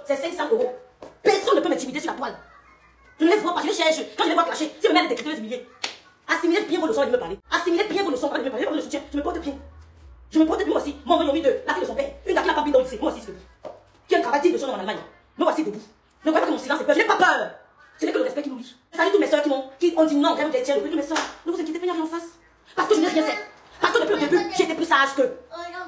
c'est 500 €. Personne ne peut m'intimider sur la toile. Je ne les vois pas, je les cherche. Quand je les vois clasher, si ma mère est décréteuse humiliée. Assimilez bien vos leçons et de me parler. Assimilez bien vos leçons et de me parler. Je me soutiens, je me porte bien. Je me porte bien aussi. Mon voyons deux, la fille de son père. Une qui n'a pas bien dans le lycée, moi aussi, c'est debout. Qui a un travail digne de son nom en Allemagne. Me voici debout. Ne croyez pas que mon silence est peur, je n'ai pas peur. Ce n'est que le respect qui nous lie. Salut toutes mes soeurs qui ont dit non, quand vous tiens le prix de mes soeurs. Ne vous inquiétez pas, il n'y a rien en face. Parce que je n'ai rien fait. Parce que depuis le début, j'étais plus sage qu'eux.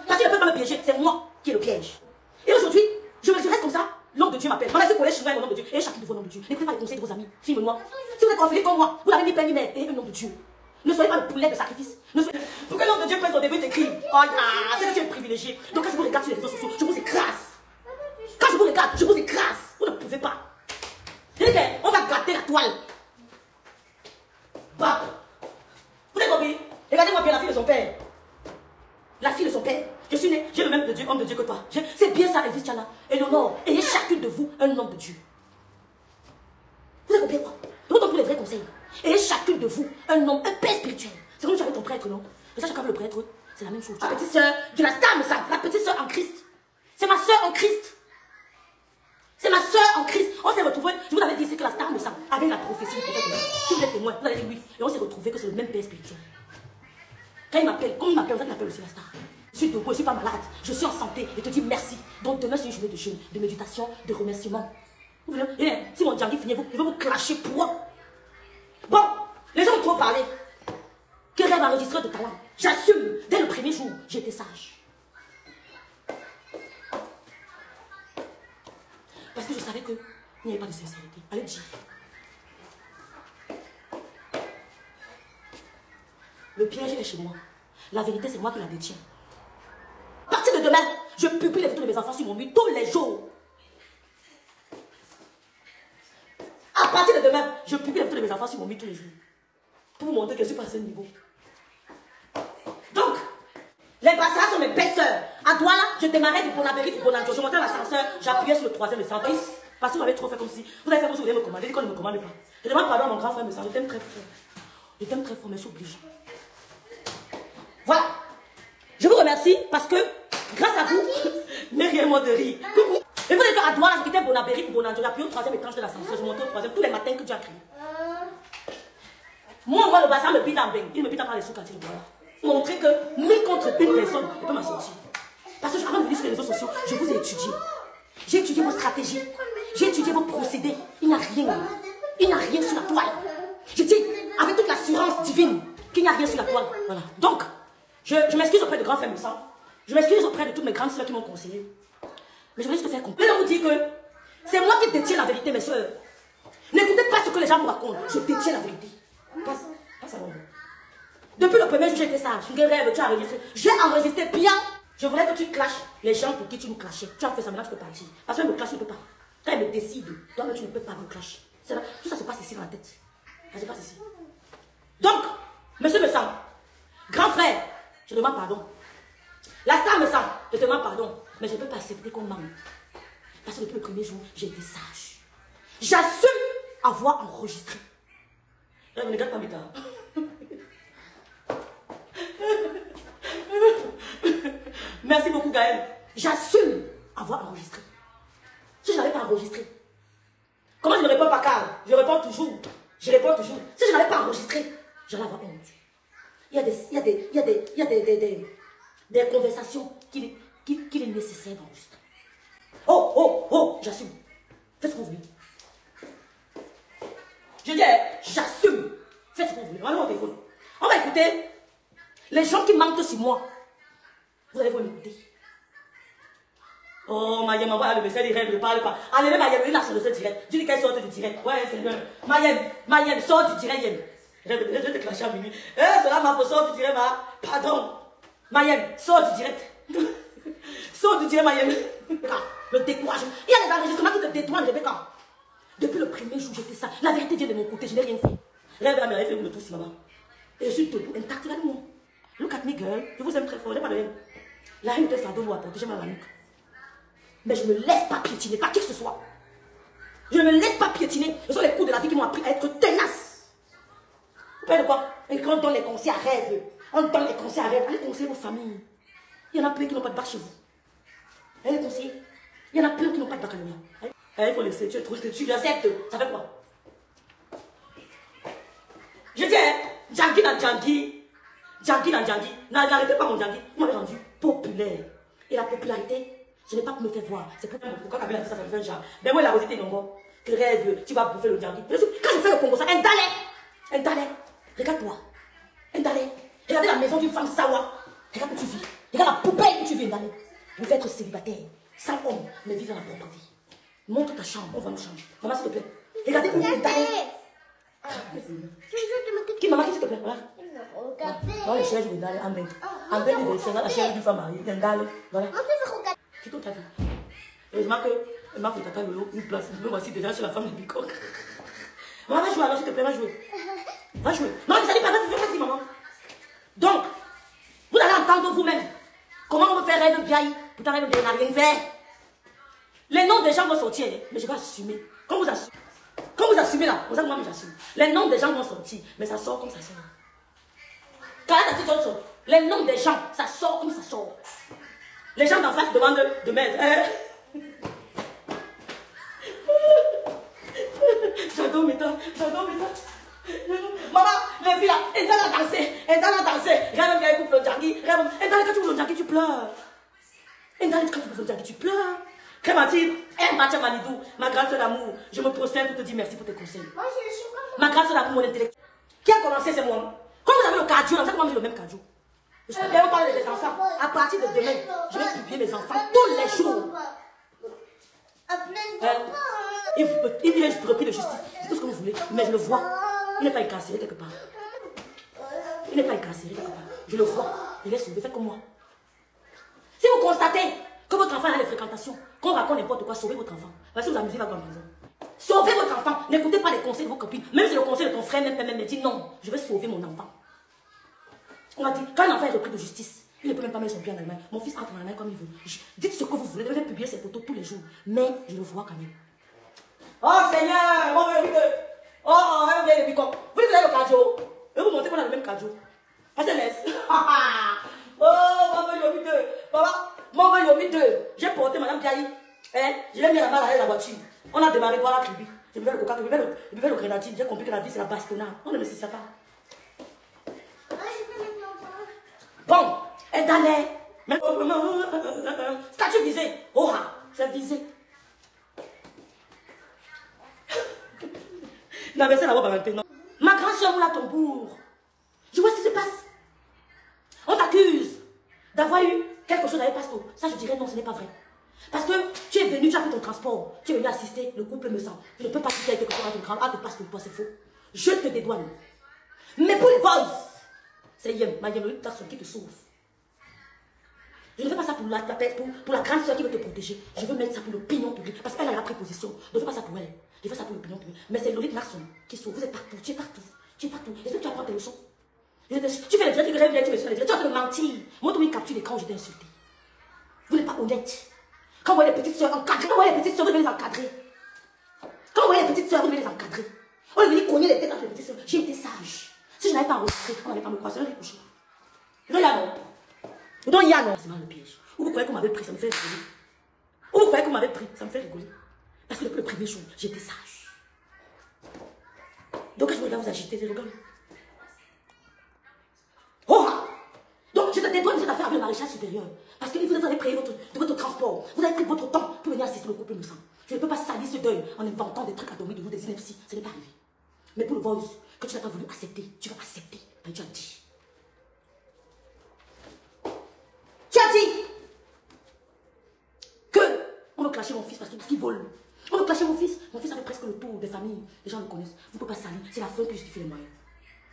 Parce qu'ils ne peuvent pas me piéger, c'est moi qui est le piège. Et aujourd'hui, je reste comme ça. L'homme de Dieu m'appelle. Mon collège chinois est mon nom de Dieu. Et chacun de vos noms de Dieu. N'écoutez pas les conseils de vos amis, filles noirs. Si vous êtes orphelins comme moi, vous n'avez ni père ni mère et un nom de Dieu. Ne soyez pas le poulet de sacrifice. Pour que l'homme de Dieu prenne son début d'écrire. Oh là, c'est que tu es privilégié. Donc quand je vous regarde sur les réseaux sociaux, je vous écrase. Quand je vous regarde, je vous écrase. Vous ne pouvez pas. On va gratter la toile. Bah. Vous avez compris? Regardez-moi bien la fille de son père. La fille de son père. Je suis né, j'ai le même de Dieu, homme de Dieu que toi. C'est bien ça, Elvis Tchana. Et l'honneur. Ayez chacune de vous un homme de Dieu. Vous avez compris quoi? Je vous donne tous les vrais conseils. Ayez chacune de vous un homme, un père spirituel. C'est comme tu avais ton prêtre, non? Et ça, chacun veut le prêtre, c'est la même chose. La petite soeur de la star, la petite soeur en Christ. C'est ma soeur en Christ. C'est ma soeur en Christ. On s'est retrouvés. Je vous avais dit, c'est que la star me sang avec la prophétie du prophète. Si vous êtes témoin, vous allez dire oui. Et on s'est retrouvés que c'est le même père spirituel. Quand il m'appelle, comme il m'appelle, vous m'appelle aussi la star. Je suis debout, je ne suis pas malade, je suis en santé. Je te dis merci. Donc demain, c'est une journée de jeûne, de méditation, de remerciement. Vous voulez, si mon djangui finit, je vais vous clasher pour. Bon, les gens ont trop parlé. Que rêve enregistreur de talent. J'assume, dès le premier jour, j'étais sage. Parce que je savais qu'il n'y avait pas de sincérité. Allez dire. Le piège est chez moi. La vérité, c'est moi qui la détiens. À partir de demain, je publie les photos de mes enfants sur mon mur tous les jours. À partir de demain, je publie les photos de mes enfants sur mon mur tous les jours. Pour vous montrer que je suis pas à ce niveau. Donc, les Bassara sont mes belles sœurs. À Douala, je démarrais du Bonabéry, du Bonanjo. Je montais à l'ascenseur, j'appuyais sur le troisième, le 110. Parce que vous avez trop fait comme si. Vous avez fait comme si vous voulez me commander. Je dis qu'on ne me commande pas. Je demande pardon à mon grand frère, mais ça, je t'aime très fort. Je t'aime très fort, mais je suis obligée. Voilà. Je vous remercie parce que, grâce à vous, mais rien moins de rire. Coucou. Et vous êtes à Douala, je quittais Bonabéry pour Bonanjo. J'appuyais au troisième étage de l'ascenseur. Je montais au troisième tous les matins que tu as crié. Moi, le Bassara me pite en bain. Il me pite par les sous-quartiers de Douala. Montrer que 1000 contre une personne ne peut m'en sortir. Parce que avant de venir sur les réseaux sociaux, je vous ai étudié. J'ai étudié vos stratégies. J'ai étudié vos procédés. Il n'y a rien. Il n'y a rien sur la toile. Je dis avec toute l'assurance divine qu'il n'y a rien sur la toile. Voilà. Donc, je m'excuse auprès de grands frères sang. Je m'excuse auprès de toutes mes grandes soeurs qui m'ont conseillé. Mais je voulais juste te faire comprendre. Je vais vous dire que c'est moi qui détiens la vérité, mes soeurs. N'écoutez pas ce que les gens vous racontent. Je détiens la vérité. Passe à l'ombre. Depuis le premier jour, j'étais sage. Quel rêve tu as enregistré? J'ai enregistré bien. Je voulais que tu clashes les gens pour qui tu nous clashais. Tu as fait ça, maintenant tu peux partir. Parce qu'elle me clash, tu ne peux pas. Quand elle me décide, toi-même tu ne peux pas me clasher. Tout ça se passe ici dans la tête. Ça se passe ici. Donc, monsieur me sent. Grand frère, je demande pardon. La star me sent. Je te demande pardon. Mais je ne peux pas accepter qu'on m'aime. Parce que depuis le premier jour, j'ai été sage. J'assume avoir enregistré. Là, ne regarde pas mes gars. Merci beaucoup Gaël. J'assume avoir enregistré. Si je n'avais pas enregistré, comment je ne réponds pas Carl? Je réponds toujours. Je réponds toujours. Si je n'avais pas enregistré, j'allais avoir honte. Il y a des conversations qu'il est nécessaire d'enregistrer. Oh, j'assume. Faites ce que vous voulez. Je dis, j'assume. Faites ce que vous voulez. Rendez mon téléphone. On va écouter les gens qui mentent sur moi. Vous allez vous écouter. Oh, Mayem, envoie le message direct, ne parle pas. Enlevez Mayem, il a son message direct. Tu dis qu'elle sort du direct. Ouais, c'est bien. Mayem, sort du direct, Yem. Je vais te clasher à minuit. Cela m'a fait sortir du direct, pardon. Mayem, sort du direct. Sort du direct, Mayem. Le découragement. Il y a des enregistrements qui te détournent, Rebecca. Depuis le premier jour, j'étais ça. La vérité vient de mon côté, je n'ai rien fait. Rêve la mère, fait le tout, si maman. Et je suis debout, intact, regarde-moi. Look at me, girl. Je vous aime très fort, j'ai pas de haine. La haine de fardeau vous apporter, j'ai mal à la nuque. Mais je ne me laisse pas piétiner, pas qui que ce soit. Je ne me laisse pas piétiner. Ce sont les coups de la vie qui m'ont appris à être tenace. Vous savez de quoi? Et quand on donne les conseils à rêve, on donne les conseils à rêve. Allez conseiller vos familles. Il y en a plein qui n'ont pas de bac chez vous. Allez conseiller. Il y en a plein qui n'ont pas de bac à l'union. Il faut laisser, tu es trop, tu l'acceptes. Ça fait quoi? Je dis, hein, Djangui dans Djangui. Djangui dans Djangui. N'arrêtez pas mon Djangui. Vous m'avez rendu populaire. Et la popularité, ce n'est pas pour me faire voir. C'est pourquoi Kabila a dit ça, ça me fait un genre. Ben moi, la rosité non bon. Que rêve, tu vas bouffer le Djangui. Quand je fais le Congo, ça, un dalé. Regarde-toi. Un dalé. Regardez la maison d'une femme sawa. Regarde où tu vis. Regarde la poubelle où tu vis, un dalé. Vous devez être célibataire, sans homme, mais vivre dans la propre vie. Montre ta chambre, on va nous changer. Maman, s'il te plaît. Regardez où est dalé. Qui, maman, qui s'il te plaît? Voilà. Voilà les chaises, il est en bête. En bête, c'est la chaise d'une femme mariée. Il est dalé. Voilà. Qui toute ta vie. Heureusement que ma fille tata Lolo, une place. Me voici déjà chez la femme de Bicoque. Maman, va jouer alors, s'il te plaît, va jouer. Va jouer. Non, ça dit pas, vas-y, maman. Donc, vous allez entendre vous-même. Comment on peut faire rêve bien? Pourtant, rêve bien n'a rien fait. Les noms des gens vont sortir, mais je vais assumer. Quand vous assumez là, vous savez moi, j'assume. Les noms des gens vont sortir, mais ça sort comme ça sort. Quand la petite sort, les noms des gens, ça sort comme ça sort. Les gens d'en face demandent de m'aide. J'adore mes temps. Maman, les filles là, elles doivent danser. Regarde bien, coupe le Djangui. Regarde, quand tu ouvres le Djangui, tu pleures. Quand tu ouvres le Djangui, tu pleures. Crémative, Mathia Manidou, ma grande soeur d'amour, je me prosterne pour te dire merci pour tes conseils. Ma grande soeur d'amour, mon intellectuel. Qui a commencé, c'est moi. Quand vous avez le cardio, vous savez comment j'ai le même cardio. Je vais vous parler des enfants. À partir de demain, je vais publier mes enfants tous les jours. Il est repris de justice. C'est tout ce que vous voulez. Mais je le vois. Il n'est pas incarcéré quelque part. Je le vois. Il est sauvé. Faites comme moi. Si vous constatez que votre enfant a des fréquentations, qu'on raconte n'importe quoi, sauvez votre enfant. Parce que vous amusez, va dans la maison. Sauvez votre enfant. N'écoutez pas les conseils de vos copines. Même si le conseil de ton frère même dit non, je vais sauver mon enfant. On a dit, quand un enfant est repris de justice, il ne peut même pas mettre son pied en Allemagne. Mon fils entre en Allemagne comme il veut. Dites ce que vous voulez, devez publier ses photos tous les jours. Mais je le vois quand même. Oh Seigneur, mon bébé. Oh, un bébé comme. Vous avez le cardio. Et vous montez qu'on a le même cardio. Passez laisse. Oh, mon bébé 2. Papa, mon bébé 2. J'ai porté madame Diaye. Je l'ai mis la main à la voiture. On a démarré voir la tribu. Je buvais le coca, je buvais le grenadine. J'ai compris que la vie c'est la bastonnade. On ne me sait pas. Bon, et d'aller. Mais statut visé. Oh, c'est visé. Non, mais c'est la robe maintenant. Ma grande soeur moula tambour. Je vois ce qui se passe. On t'accuse d'avoir eu quelque chose avec Pasto. Ça, je dirais non, ce n'est pas vrai. Parce que tu es venu, tu as pris ton transport. Tu es venu assister, le couple me sent. Je ne peux pas quitter quelque chose à ton grand. Ah, de Pasto, toi, c'est faux. Je te dédouane. Mais pour les boys, c'est Yem, ma Yem, personne qui te sauve. Je ne fais pas ça pour la grande soeur qui veut te protéger. Je veux mettre ça pour l'opinion publique. Parce qu'elle a la préposition. Je ne fais pas ça pour elle. Je fais ça pour l'opinion publique. Mais c'est Lolite Larson qui sauve. Vous êtes partout. Tu es partout. Tu es partout. Est-ce que tu apprends tes leçons? Tu fais le direct, tu rêves, tu me suis. Tu es en train de mentir. Moi, tu me captures l'écran où je t'ai insulté. Vous n'êtes pas honnête. Quand vous voyez les petites soeurs encadrées, quand vous voyez les petites soeurs, vous devez les encadrer. Quand vous voyez les petites soeurs, vous devez les encadrer. On devait cogner les têtes entre les petites soeurs. J'ai été sage. Si je n'avais pas enregistré, on n'allait pas me croiser, on allait coucher. Non, il y a non. Donc, il y a non. C'est mal le piège. Où vous croyez qu'on m'avait pris, ça me fait rigoler. Où vous croyez qu'on m'avait pris, ça me fait rigoler. Parce que depuis le premier jour, j'étais sage. Donc, quand je regarde vous agiter, je regarde. Oh! Donc, je te dédouane de cette affaire avec le maréchal supérieur. Parce que vous avez payé votre transport. Vous avez pris votre temps pour venir assister le couple innocent. Je ne peux pas salir ce deuil en inventant des trucs atomiques de vous, des inepties. Ce n'est pas arrivé. Mais pour le voice que tu n'as pas voulu accepter, tu vas accepter. Ben, tu as dit. Tu as dit que on veut clasher mon fils parce qu'il vole. On veut clasher mon fils. Mon fils avait presque le tour des familles. Les gens le connaissent. Vous ne pouvez pas salir. C'est la fin qui justifie les moyens.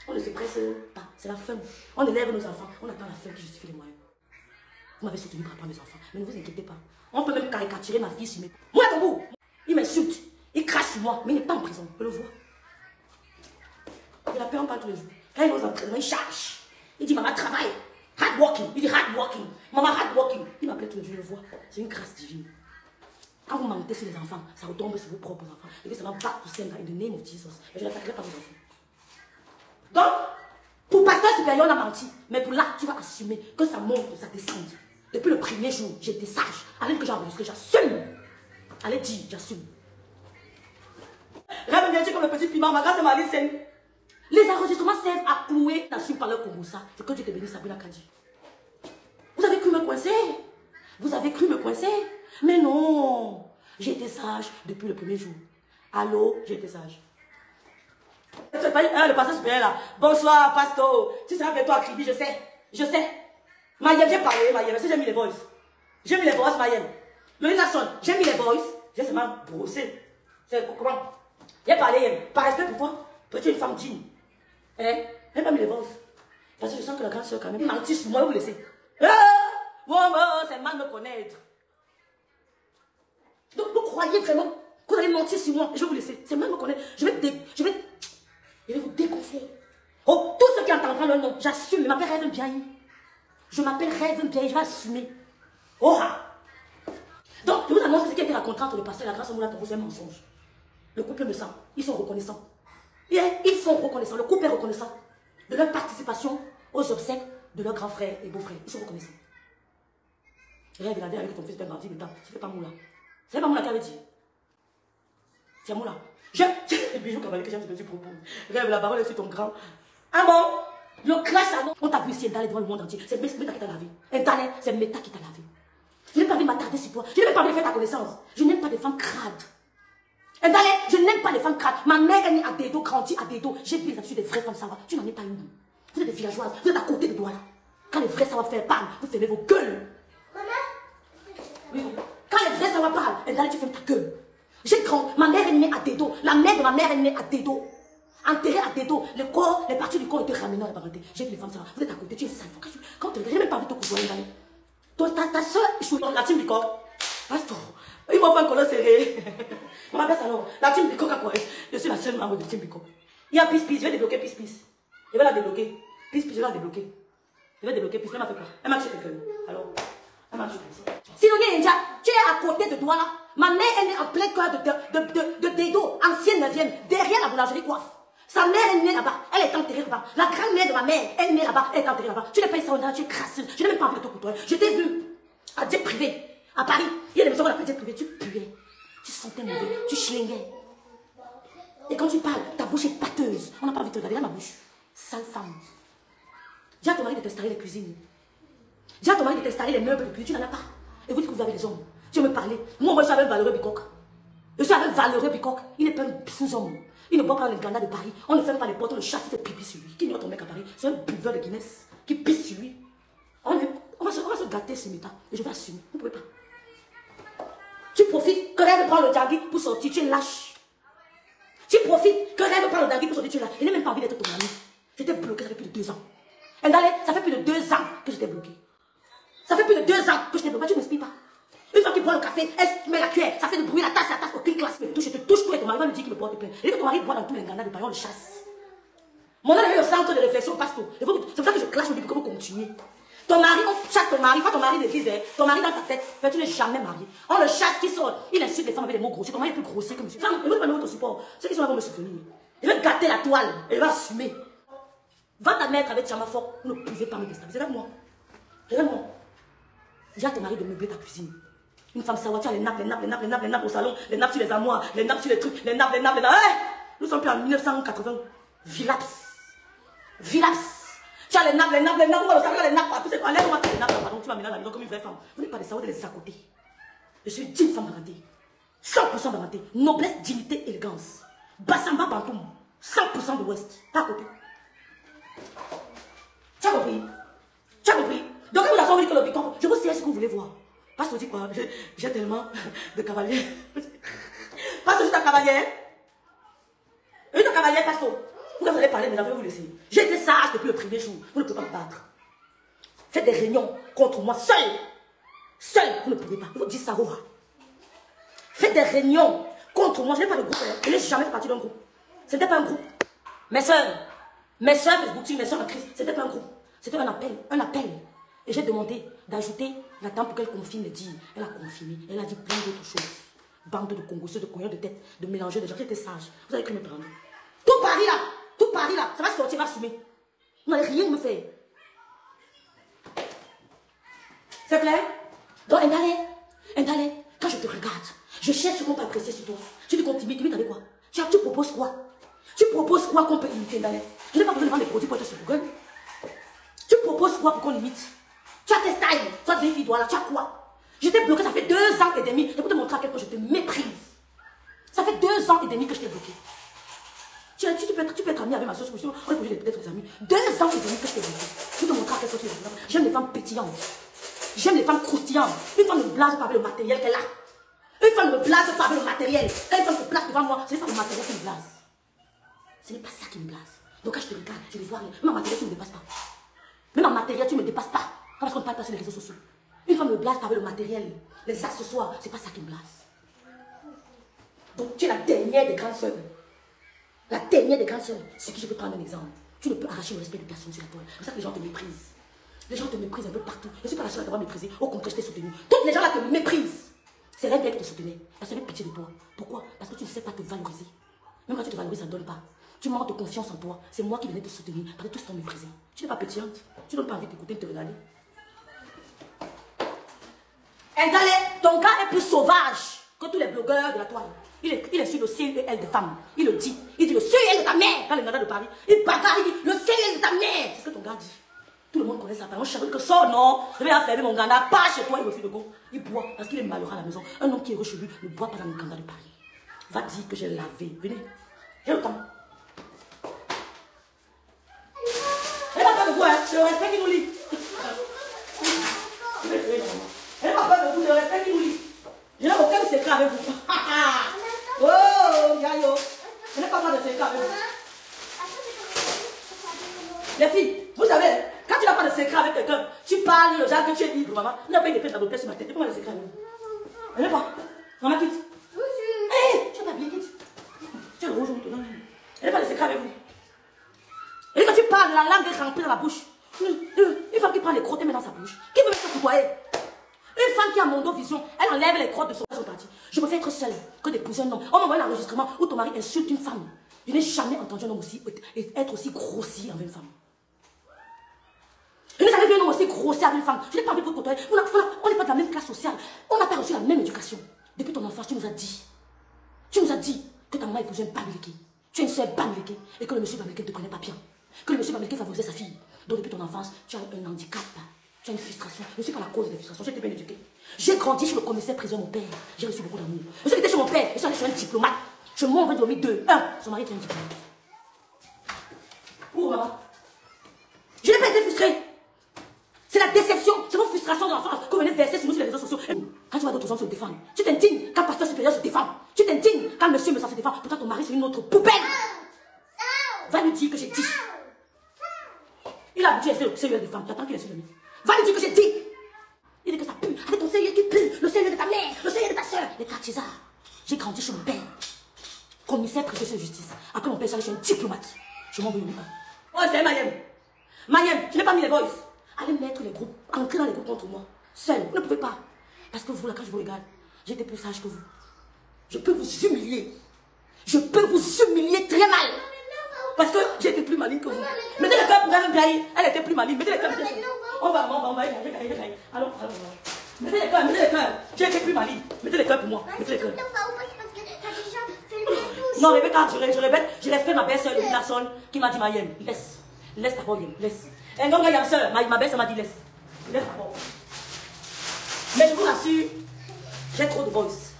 On ne se presse pas. C'est la fin. On élève nos enfants. On attend la fin qui justifie les moyens. Vous m'avez soutenu pour apprendre mes enfants. Mais ne vous inquiétez pas. On peut même caricaturer ma fille sur mes... Moi, Tombo, il m'insulte. Il crache sur moi. Mais il n'est pas en prison. Je le vois. Il appelle, on parle tous les jours. Quand il est aux entraînements, il charge. Il dit, maman, travaille. Hard working. Il dit, hard working. Maman, hard working. Il m'appelle tous les jours. Je le vois. C'est une grâce divine. Quand vous mentez sur les enfants, ça retombe sur vos propres enfants. Et que ça va back to sender in the name of Jesus. Et je n'attaquerai pas vos enfants. Donc, pour pasteur supérieur, on a menti. Mais pour là, tu vas assumer que ça monte, ça descend. Depuis le premier jour, j'étais sage. Allez que j'ai enregistré, j'assume. Allez dire, j'assume. Rêve bien, tu es comme le petit piment, ma grâce et ma lycéenne. Les enregistrements servent à clouer la suite par leur Congossa. C'est que Dieu te bénisse, Sabrina Kadi. Vous avez cru me coincer? Vous avez cru me coincer? Mais non. J'ai été sage depuis le premier jour. Allô, j'ai été sage. Le pasteur supérieur là. Bonsoir, pasteur. Tu seras bientôt à Kribi, je sais. Je sais. Mayem, j'ai parlé, Mayem. J'ai mis les voices. J'ai mis les voices, Mayem. Le Nasson, j'ai mis les voices. J'ai seulement brossé. C'est comment? J'ai parlé, par respect pour toi. Toi, tu es une femme digne. Hein? J'ai pas mis les voices. Parce que je sens que la grande soeur, quand même, mentit sur moi, vous laissez. C'est mal me connaître. Donc, vous croyez vraiment que vous allez mentir sur moi? Je vais vous laisser. C'est mal me connaître. Je vais vous déconfier. Oh, tous ceux qui entendront le nom, j'assume. Je m'appelle Rêve Biaï. Je m'appelle Rêve Biaï. Je vais assumer. Oh! Donc, je vous annonce ce qui a été raconté entre le pasteur et la grâce au Moulin Togo, c'est un mensonge. Le couple me sent. Ils sont reconnaissants. Ils sont reconnaissants. Le couple est reconnaissant de leur participation aux obsèques de leur grand frère et beau-frère. Ils sont reconnaissants. Rêve, regardez avec ton fils Ben Mardi, le temps. C'était pas Moula. C'est pas Moula qui avait dit. C'est Moula. J'aime. Les bijoux cavaliers que j'aime, c'est que tu proposes. Rêve, la parole est sur ton grand. Ah bon? Le clash, on t'a vu ici, d'aller devant le monde entier. C'est Méta qui t'a lavé. Internet, c'est Méta qui t'a lavé. Je n'ai pas envie de m'attarder sur toi. Je n'ai pas envie de faire ta connaissance. Je n'aime pas des femmes crades. Je n'aime pas les femmes crades. Ma mère est née à Dedo, grandie à Dedo. J'ai vu là-dessus des vraies femmes savoir. Tu n'en es pas une. Vous êtes des villageoises. Vous êtes à côté de toi là. Quand les vrais savoir-faire parlent, vous fermez vos gueules. Oui. Quand les vrais savoir parlent, tu fermes ta gueule. J'ai grand. Ma mère est née à Dedo. La mère de ma mère est née à Dedo. Enterrée à Dedo. Le corps, les parties du corps étaient ramenées à la parenté. J'ai vu les femmes savoir. Vous êtes à côté. Tu es sale. Quand tu n'as même pas envie de te couper. Ta soeur, je suis dans la team Bicor. Pastor, ils m'ont fait un collant serré. On m'appelle ça non. La team Bicor, quoi? Je suis la seule membre de team Bicor. Il y a Peace Peace, je vais débloquer Peace Peace. Je vais la débloquer. Peace Peace, je vais la débloquer. Je vais débloquer Peace. Elle m'a fait quoi? Elle m'a tué quelqu'un. Alors, elle m'a tué quelqu'un. Sinon, tu es à côté de toi là. Ma mère est née en plein cœur de Dedo, ancienne 9e, derrière la boulangerie coiffe. Sa mère est née là-bas, elle est enterrée là-bas. La grand-mère de ma mère est née là-bas, elle est enterrée là-bas. Tu n'es pas ici, tu es crasseuse. Je n'ai même pas envie de te côtoyer. Je t'ai vu à jet privé, à Paris. Il y a des maisons qu'on appelle jet privé. Tu puais, tu sentais mauvais, tu schlinguais. Et quand tu parles, ta bouche est pâteuse. On n'a pas envie de te regarder dans ma bouche. Sale femme. Dis à ton mari de t'installer les cuisines. Dis à ton mari de t'installer les meubles de cuisine. Tu n'en as pas. Et vous dites que vous avez des hommes. Tu veux me parler. Moi, je suis avec Valeureux Bicoque. Je suis avec Valeureux Bicoque. Il n'est pas un sous-homme. Il ne boit pas les grandas de Paris. On ne ferme pas les portes, on le chasse, il fait pipi sur lui. Qui n'est ton mec à Paris? C'est un buveur de Guinness qui pisse sur lui. On va se gâter, Simita. Et je vais assumer. Vous ne pouvez pas. Tu profites que Rêve prend le dagui pour sortir, tu es lâche. Tu profites que Rêve prend le dagui pour sortir, tu es lâche. Il n'a même pas envie d'être ton ami. J'étais bloqué, ça fait plus de 2 ans. Et d'aller, ça fait plus de 2 ans que j'étais bloqué. Ça fait plus de 2 ans que j'étais bloqué. Tu ne m'expliques pas. Une fois qu'il boit le café, elle met la cuillère, ça fait du bruit, la tasse, aucune classe me touche, je te touche, toi et ton mari va me dire qu'il me porte plainte. Et que ton mari boit dans tous les grandas de Paris, on le chasse. Mon nom est le centre de réflexion, pasteur. C'est pour ça que je clash pour que vous continuez. Ton mari, on chasse ton mari, quand ton mari l'église, ton mari dans ta tête, tu n'es jamais marié. On le chasse, qui sort, il insulte les femmes avec des mots grossiers, ton mari est plus grossier que monsieur. Femme, il veut pas me mettre au support. Ceux qui sont là vont me soutenir. Il veut gâter la toile, et il va assumer. Va ta mère avec Chama fort, vous ne pouvez pas me déstabiliser. Regarde-moi. Regarde-moi. Dis à ton mari de meubler ta cuisine. Une femme savoir, tu as les nappes au salon, les nappes sur les armoires, les nappes sur les trucs, les nappes. Hey! Nous sommes plus en 1980. Vilaps. Tu as les nappes, vous allez savoir les nappes partout. C'est quoi? Lève-moi les nappes, pardon, tu vas mélanger la maison comme une vraie femme. Vous n'êtes pas des savoir de les à côté. Je suis digne femme barantée. 100% barantée. Noblesse, dignité, élégance. Bassamba Bantoum. 100% de l'Ouest. Pas à côté. Tu as compris? Tu as compris? Donc, vous avez dit que le bicon, je vous sais ce que vous voulez voir. Parce que tu dis quoi? J'ai tellement de cavaliers. Parce que je suis un cavalier. Une cavalier, pasteur. Vous allez parler, mais je vais vous laisser. J'ai été sage depuis le premier jour. Vous ne pouvez pas me battre. Faites des réunions contre moi seul. Seul, vous ne pouvez pas. Je vous dis ça, Roha. Faites des réunions contre moi. Je n'ai pas de groupe. Je n'ai jamais fait partie d'un groupe. Ce n'était pas un groupe. Mes soeurs Facebook, mes soeurs en Christ, ce n'était pas un groupe. C'était un appel. Un appel. Et j'ai demandé d'ajouter la dame pour qu'elle confirme les dires. Elle a confirmé. Elle a dit plein d'autres choses. Bande de Congolais, de cogneurs de tête, de mélanger des gens. J'étais sage. Vous avez cru me prendre. Tout Paris là, ça va sortir, va assumer. Vous n'allez rien me faire. C'est clair? Donc, Ndalé, quand je te regarde, je cherche ce qu'on peut apprécier sur toi. Tu dis qu'on t'imite avec quoi? Tu as tu proposes quoi? Tu proposes quoi qu'on peut imiter dans les... Je n'ai pas besoin de vendre des produits pour être sur Google. Tu proposes quoi pour qu'on imite? Tu as tes styles, toi des filles, voilà, tu as quoi? Je t'ai bloqué, ça fait 2 ans et demi. Je peux te montrer à quel point je te méprise. Ça fait 2 ans et demi que je t'ai bloqué. Tu peux être ami avec ma soeur, on est obligé d'être des amis. 2 ans et demi que je t'ai bloqué. Je vais te montrer à quel point tu es. J'aime les femmes pétillantes. J'aime les femmes croustillantes. Une femme ne me blase pas avec le matériel qu'elle a. Une femme ne me blase pas avec le matériel. Quand une femme se place devant moi, ce n'est pas le matériel qui me blase. Ce n'est pas ça qui me blase. Donc quand je te regarde, je ne vois rien. Même en matériel, tu ne me dépasses pas. Même en matériel, tu ne me dépasses pas. Parce qu'on ne parle pas sur les réseaux sociaux. Une femme me blase pas avec le matériel. Les accessoires, ce n'est pas ça qui me blase. Donc tu es la dernière des grandes sœurs. La dernière des grandes sœurs. C'est qui je peux prendre un exemple. Tu ne peux arracher le respect de personne sur la toile. C'est pour ça que les gens te méprisent. Les gens te méprisent un peu partout. Je ne suis pas la seule à t'avoir méprisé. Au contraire, je t'ai soutenu. Toutes les gens là te méprisent. C'est elle qui te soutenait. Parce qu'elle a pitié de toi. Pourquoi? Parce que tu ne sais pas te valoriser. Même quand tu te valorises, ça ne donne pas. Tu manques de confiance en toi. C'est moi qui venais te soutenir. Parce que tous t'ont méprisé. Tu n'es pas pétillante. Tu n'as pas envie d'écouter, de te regarder. Ton gars est plus sauvage que tous les blogueurs de la toile. Il est sur le CEL de femmes. Il le dit. Il dit le CEL de ta mère dans les mandats de Paris. Il bagarre, il dit le CEL de ta mère. C'est ce que ton gars dit. Tout le monde connaît sa parole. Je savais que ça, non. Je vais affaiblir mon gars. Pas chez toi, il refuse de go. Il boit parce qu'il est malheureux à la maison. Un homme qui est heureux chez lui ne boit pas dans les mandats de Paris. Va dire que j'ai lavé. Venez. J'ai le temps. Elle n'a pas peur de vous, hein. C'est le respect qui nous lie. Elle n'a pas peur de vous, c'est le respect qui nous lie. Je n'ai aucun secret avec vous. Oh, Yayo. Je n'ai pas peur de secret avec vous. Les filles, vous savez, quand tu n'as pas de secret avec quelqu'un, tu parles, le genre que tu es libre, maman. Il n'y a pas une épée d'abord sur ma tête. Tu n'as pas de secret avec vous. Elle n'est pas. Maman, quitte. Hé, tu n'as pas bien, quitte. Tu es le rouge, elle n'est pas de secret avec vous. Et quand tu parles, la langue est remplie dans la bouche. Une femme qui prend les crottes et met dans sa bouche. Qui veut me côtoyer? Une femme qui a mon dos vision, elle enlève les crottes de son parti. Je préfère être seule que d'épouser un homme. On m'envoie un enregistrement où ton mari insulte une femme. Je n'ai jamais entendu un homme aussi être aussi grossier envers une femme. Je n'ai jamais vu un homme aussi grossier avec une femme. Je n'ai pas envie de vous côtoyer. On n'est pas de la même classe sociale. On n'a pas reçu la même éducation. Depuis ton enfance, tu nous as dit que ta maman épousait un Bamileke. Tu es une soeur Bamileke et que le monsieur Bamileke ne te connaît pas bien. Que le monsieur Bamileke favorisait sa fille. Donc depuis ton enfance, tu as un handicap. Tu as une frustration. Je ne suis pas la cause des frustrations. J'ai été bien éduquée. J'ai grandi chez le commissaire-président, mon père. J'ai reçu beaucoup d'amour. Je suis allée chez mon père. Je suis allée chez un diplomate. Je m'en vais dormir 2. 1. Son mari était un diplomate. Où, maman? Je n'ai pas été frustrée. C'est la déception. C'est vos frustrations de l'enfance que vous venez verser sur nous sur les réseaux sociaux. Quand tu vois d'autres hommes se défendre, tu t'indignes quand pasteur supérieur se défend. Tu t'indignes quand monsieur me sent se défendre. Pourtant ton mari c'est une autre poubelle. Va lui dire que j'ai dit. Il a habitué le sérieux des femmes. J'attends qu'il est sur le mien. Va lui dire que j'ai dit. Il dit que ça pue. Avec ton sérieux qui pue. Le sérieux de ta mère. Le sérieux de ta soeur. Les Katsisa. J'ai grandi chez mon père. Commissaire précieux de justice. Après mon père, je suis un diplomate. Je m'en vais nulle part. Oh, c'est Mayem. Mayem, je n'ai pas mis les voices. Allez mettre les groupes. Entrer dans les groupes contre moi. Seul. Vous ne pouvez pas. Parce que vous, là, quand je vous regarde, j'ai été plus sage que vous. Je peux vous humilier. Je peux vous humilier très mal. Parce que j'ai été plus maligne que vous. Mettez le cœur pour elle, Gaï. Elle était plus maligne. Mettez le cœur. On va. Allons. Mettez le cœur. J'ai été plus maligne. Mettez le cœur pour moi. Mettez le cœur. Non, Rebecca, je répète, je respecte ma belle-sœur, le garçon, qui m'a dit, Mayem, laisse ta parole, laisse. Et donc, il y a une sœur, ma belle-sœur m'a dit, laisse ta parole. Mais je vous rassure, j'ai trop de voice.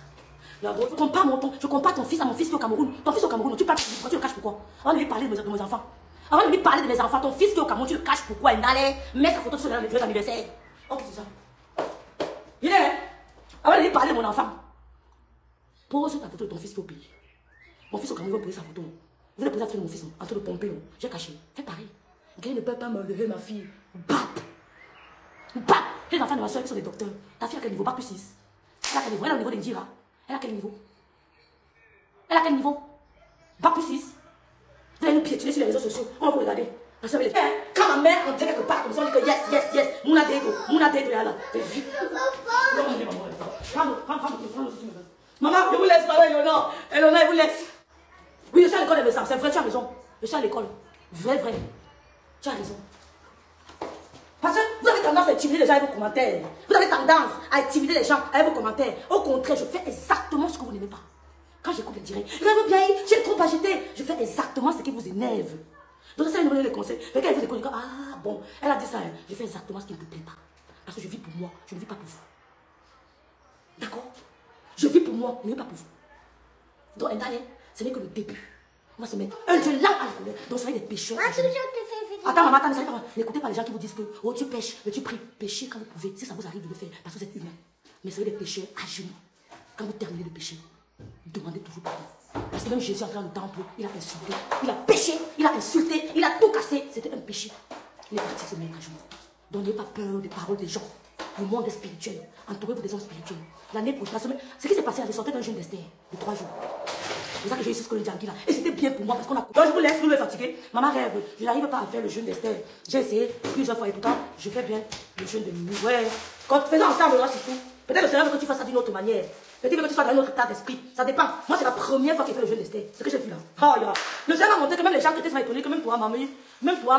Je compare ton fils à mon fils qui est au Cameroun. Ton fils au Cameroun, tu parles, tu le caches pourquoi? Avant de lui parler de mes enfants. Avant de lui parler de mes enfants, ton fils qui est au Cameroun, tu le caches pourquoi? Il allait mettre sa photo sur le anniversaire. Oh, c'est ça. Il est, avant de lui parler de mon enfant. Pose ta photo de ton fils qui est au pays. Mon fils au Cameroun va poser sa photo. Vous allez poser la photo de mon fils en train de pomper. J'ai caché. Fais pareil. Quelqu'un ne peut pas me lever ma fille. Bap. Les enfants de ma soeur qui sont des docteurs. Ta fille a quel niveau? Bac plus 6. Elle a quel niveau? Elle a le niveau d'Indira. Elle a quel niveau? Bac plus 6. Vous allez nous piétiner sur les réseaux sociaux. On va vous regarder. Quand ma mère entrait quelque part comme ça, on dit que yes. Mouna Dedo, là. Vite. Prends-le si tu me veux. Maman, je vous laisse parler, Eleonore, je vous laisse. Oui, je suis à l'école de mes enfants. C'est vrai, tu as raison. Je suis à l'école. Vrai. Tu as raison. Parce que vous avez tendance à intimider les gens avec vos commentaires. Vous avez tendance à intimider les gens avec vos commentaires. Au contraire, je fais exactement ce que vous n'aimez pas. Quand j'écoute les directs, regarde bien, j'ai trop agité. Je fais exactement ce qui vous énerve. Donc ça, elle me donne des conseils. Mais quand elle vous écoute, je dis, ah bon, elle a dit ça, hein. Je fais exactement ce qui ne me plaît pas. Parce que je vis pour moi, je ne vis pas pour vous. D'accord? Je vis pour moi, je ne vis pas pour vous. Donc, un ce n'est que le début. On va se mettre un Dieu là à la couleur. Donc, soyez des pécheurs. Attends, maman, attends, n'écoutez pas les gens qui vous disent que, oh, tu pêches, mais tu pries. Péchez quand vous pouvez, si ça vous arrive de le faire, parce que vous êtes humain. Mais soyez des pécheurs à genoux. Quand vous terminez le péché, demandez toujours pardon. Parce que même Jésus entré dans le temple, il a insulté, il a péché, il a insulté, il a tout cassé. C'était un péché. Il est parti se mettre à genoux. Donc n'ayez pas peur des paroles des gens. Le monde est spirituel. Entourez-vous des hommes spirituels. L'année prochaine, ce qui s'est passé, elle sortait d'un jeûne d'Esther de 3 jours. C'est pour ça que j'ai eu ce que le Djangi là. Et c'était bien pour moi parce qu'on a. Donc je vous laisse, vous me fatiguer. Maman rêve. Je n'arrive pas à faire le jeûne d'Esther. J'ai essayé plusieurs fois et pourtant, je fais bien le jeûne de minuit. Ouais. Quand faisons ensemble, c'est tout. Peut-être le Seigneur veut que tu fasses ça d'une autre manière. Peut-être que tu sois dans un autre état d'esprit. Ça dépend. Moi, c'est la première fois qu'il fait le jeûne d'Esther. C'est ce que j'ai vu là. Oh, yeah. Le Seigneur m'a montré que même les gens qui étaient étonnés, que même toi, mamie, même toi,